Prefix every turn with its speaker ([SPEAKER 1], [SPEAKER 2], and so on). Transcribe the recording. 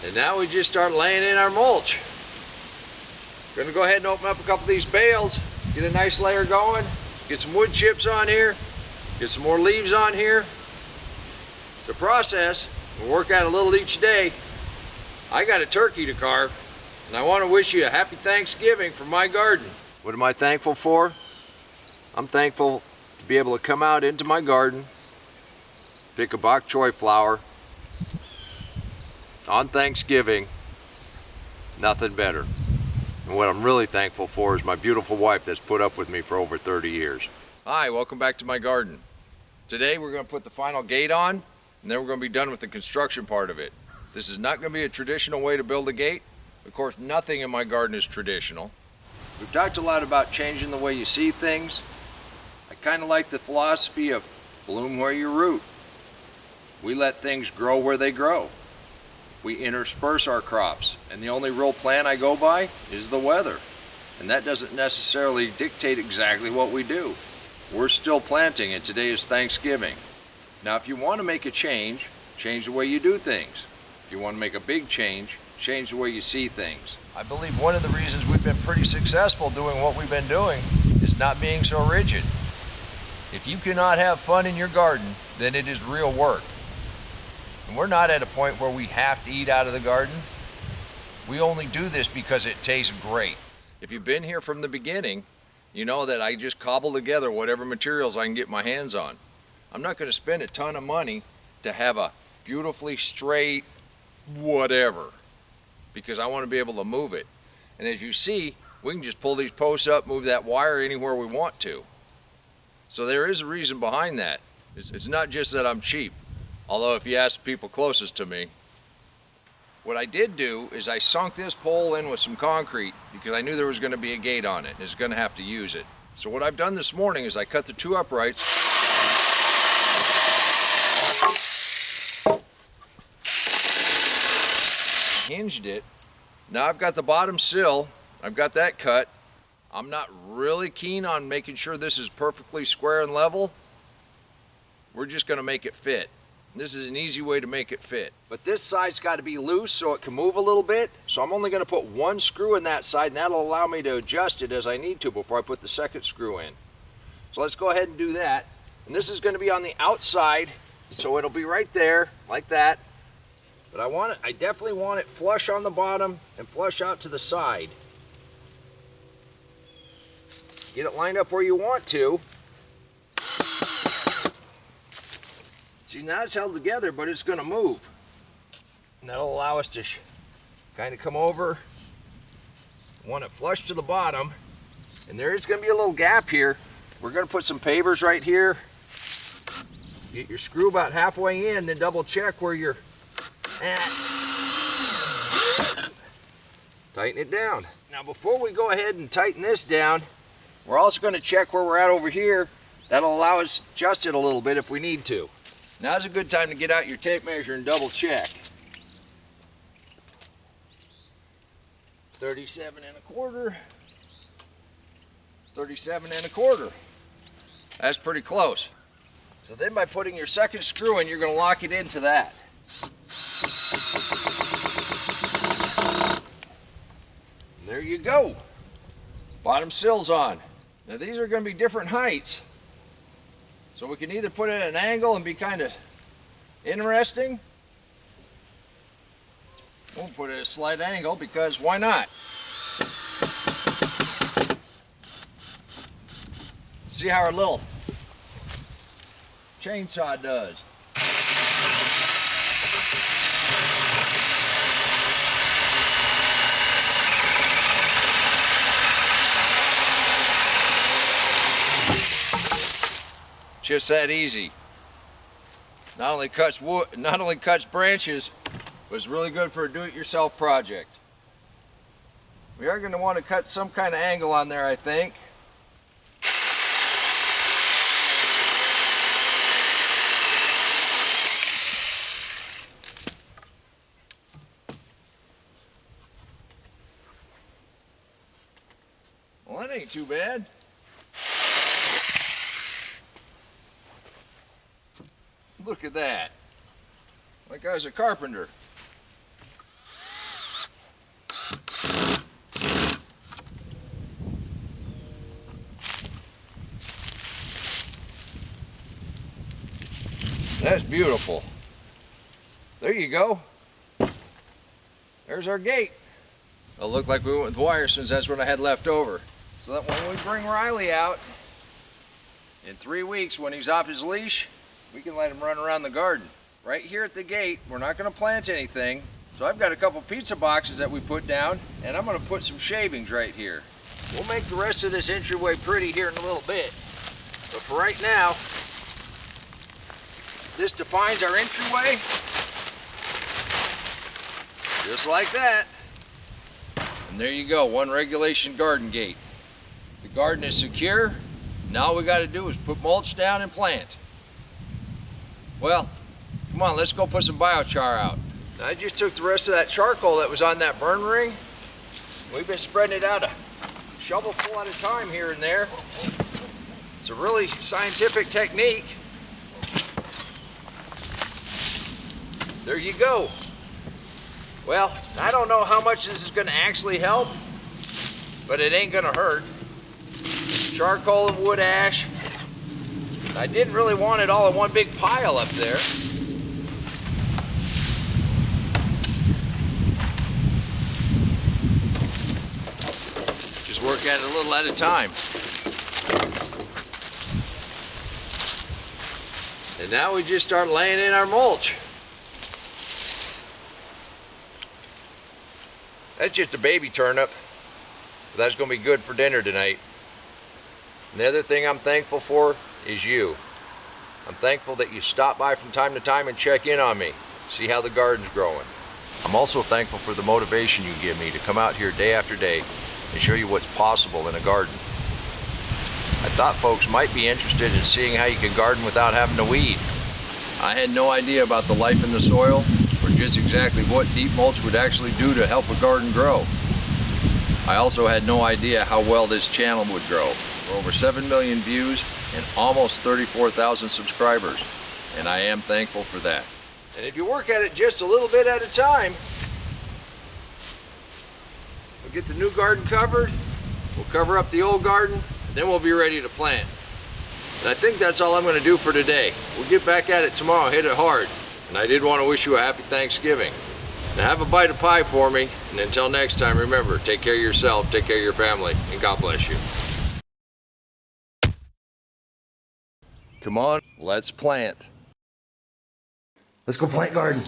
[SPEAKER 1] And now we just start laying in our mulch. We're gonna go ahead and open up a couple of these bales, get a nice layer going, get some wood chips on here, get some more leaves on here. It's a process. We'll work at it a little each day. I got a turkey to carve, and I want to wish you a happy Thanksgiving from my garden. What am I thankful for? I'm thankful to be able to come out into my garden, pick a bok choy flower on Thanksgiving. Nothing better. And what I'm really thankful for is my beautiful wife that's put up with me for over 30 years. Hi, welcome back to my garden. Today we're going to put the final gate on, and then we're going to be done with the construction part of it. This is not going to be a traditional way to build a gate. Of course, nothing in my garden is traditional. We've talked a lot about changing the way you see things. I kind of like the philosophy of bloom where you root. We let things grow where they grow. We intersperse our crops, and the only real plan I go by is the weather. And that doesn't necessarily dictate exactly what we do. We're still planting, and today is Thanksgiving. Now, if you want to make a change, change the way you do things. If you want to make a big change, change the way you see things. I believe one of the reasons we've been pretty successful doing what we've been doing is not being so rigid. If you cannot have fun in your garden, then it is real work. And we're not at a point where we have to eat out of the garden. We only do this because it tastes great. If you've been here from the beginning, you know that I just cobble together whatever materials I can get my hands on. I'm not going to spend a ton of money to have a beautifully straight whatever, because I want to be able to move it. And as you see, we can just pull these posts up, move that wire anywhere we want to. So there is a reason behind that. It's not just that I'm cheap, although if you ask people closest to me. What I did do is I sunk this pole in with some concrete because I knew there was going to be a gate on it and it's going to have to use it. So what I've done this morning is I cut the two uprights, hinged it. Now I've got the bottom sill, I've got that cut. I'm not really keen on making sure this is perfectly square and level. We're just going to make it fit. This is an easy way to make it fit. But this side's got to be loose so it can move a little bit. So I'm only going to put one screw in that side, and that'll allow me to adjust it as I need to before I put the second screw in. So let's go ahead and do that. And this is going to be on the outside, so it'll be right there like that. But I definitely want it flush on the bottom and flush out to the side. Get it lined up where you want to. See, now it's held together, but it's going to move. And that'll allow us to kind of come over. Want it flush to the bottom. And there is going to be a little gap here. We're going to put some pavers right here. Get your screw about halfway in, then double check where you're at. Tighten it down. Now before we go ahead and tighten this down, we're also going to check where we're at over here. That'll allow us to adjust it a little bit if we need to. Now's a good time to get out your tape measure and double check. 37¼ 37¼ That's pretty close. So then by putting your second screw in, you're going to lock it into that. And there you go. Bottom sill's on. Now these are going to be different heights. So we can either put it at an angle and be kind of interesting. We'll put it at a slight angle because why not? See how our little chainsaw does. Just that easy. Not only cuts wood, not only cuts branches, but it's really good for a do-it-yourself project. We are going to want to cut some kind of angle on there, I think. Well, that ain't too bad. Look at that. Like I was a carpenter. That's beautiful. There you go. There's our gate. It'll look like we went with wire since that's what I had left over. So that when we bring Riley out, in 3 weeks when he's off his leash, we can let him run around the garden. Right here at the gate, we're not going to plant anything. So I've got a couple pizza boxes that we put down, and I'm going to put some shavings right here. We'll make the rest of this entryway pretty here in a little bit. But for right now, this defines our entryway. Just like that. And there you go, one regulation garden gate. The garden is secure. Now all we got to do is put mulch down and plant. Well, come on, let's go put some biochar out. I just took the rest of that charcoal that was on that burn ring. We've been spreading it out a shovelful at a time here and there. It's a really scientific technique. There you go. Well, I don't know how much this is going to actually help, but it ain't going to hurt. Charcoal and wood ash. I didn't really want it all in one big pile up there. Just work at it a little at a time. And now we just start laying in our mulch. That's just a baby turnip, but that's going to be good for dinner tonight. And the other thing I'm thankful for is you. I'm thankful that you stop by from time to time and check in on me, see how the garden's growing. I'm also thankful for the motivation you give me to come out here day after day and show you what's possible in a garden. I thought folks might be interested in seeing how you can garden without having to weed. I had no idea about the life in the soil, or just exactly what deep mulch would actually do to help a garden grow. I also had no idea how well this channel would grow. For over 7 million views and almost 34,000 subscribers, and I am thankful for that. And if you work at it just a little bit at a time, we'll get the new garden covered, we'll cover up the old garden, and then we'll be ready to plant. And I think that's all I'm going to do for today. We'll get back at it tomorrow, hit it hard. And I did want to wish you a happy Thanksgiving. Now have a bite of pie for me, and until next time, remember, take care of yourself, take care of your family, and God bless you. Come on, let's plant. Let's go plant garden.